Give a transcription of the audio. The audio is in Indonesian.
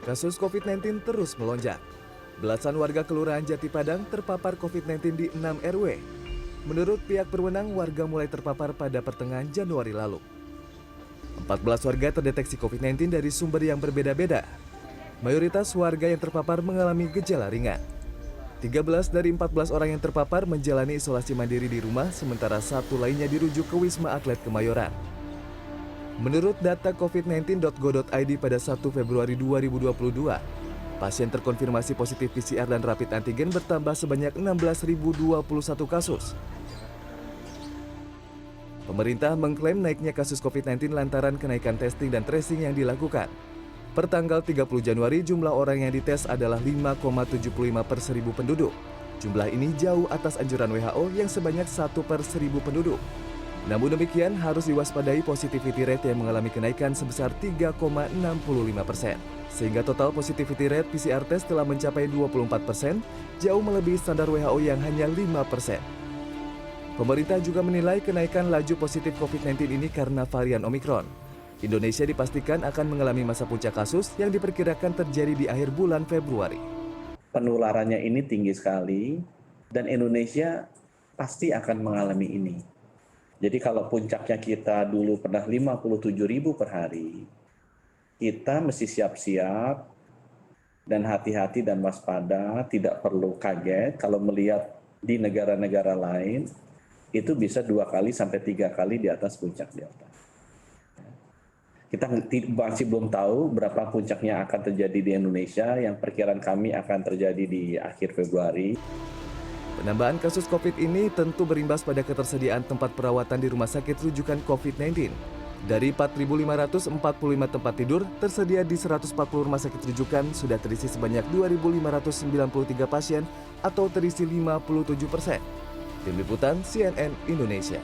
Kasus COVID-19 terus melonjak. Belasan warga Kelurahan Jati Padang terpapar COVID-19 di 6 RW. Menurut pihak berwenang, warga mulai terpapar pada pertengahan Januari lalu. 14 warga terdeteksi COVID-19 dari sumber yang berbeda-beda. Mayoritas warga yang terpapar mengalami gejala ringan. 13 dari 14 orang yang terpapar menjalani isolasi mandiri di rumah, sementara satu lainnya dirujuk ke Wisma Atlet Kemayoran. Menurut data covid19.go.id pada 1 Februari 2022, pasien terkonfirmasi positif PCR dan rapid antigen bertambah sebanyak 16.021 kasus. Pemerintah mengklaim naiknya kasus COVID-19 lantaran kenaikan testing dan tracing yang dilakukan. Per tanggal 30 Januari, jumlah orang yang dites adalah 5,75 per 1.000 penduduk. Jumlah ini jauh atas anjuran WHO yang sebanyak 1 per 1.000 penduduk. Namun demikian, harus diwaspadai positivity rate yang mengalami kenaikan sebesar 3,65%. Sehingga total positivity rate PCR test telah mencapai 24%, jauh melebihi standar WHO yang hanya 5%. Pemerintah juga menilai kenaikan laju positif COVID-19 ini karena varian Omikron. Indonesia dipastikan akan mengalami masa puncak kasus yang diperkirakan terjadi di akhir bulan Februari. Penularannya ini tinggi sekali dan Indonesia pasti akan mengalami ini. Jadi kalau puncaknya kita dulu pernah 57.000 per hari, kita mesti siap-siap dan hati-hati dan waspada, tidak perlu kaget kalau melihat di negara-negara lain itu bisa 2 kali sampai 3 kali di atas puncak Delta. Kita masih belum tahu berapa puncaknya akan terjadi di Indonesia, yang perkiraan kami akan terjadi di akhir Februari. Penambahan kasus COVID ini tentu berimbas pada ketersediaan tempat perawatan di rumah sakit rujukan COVID-19. Dari 4.545 tempat tidur tersedia di 140 rumah sakit rujukan, sudah terisi sebanyak 2.593 pasien atau terisi 57%. Tim Liputan CNN Indonesia.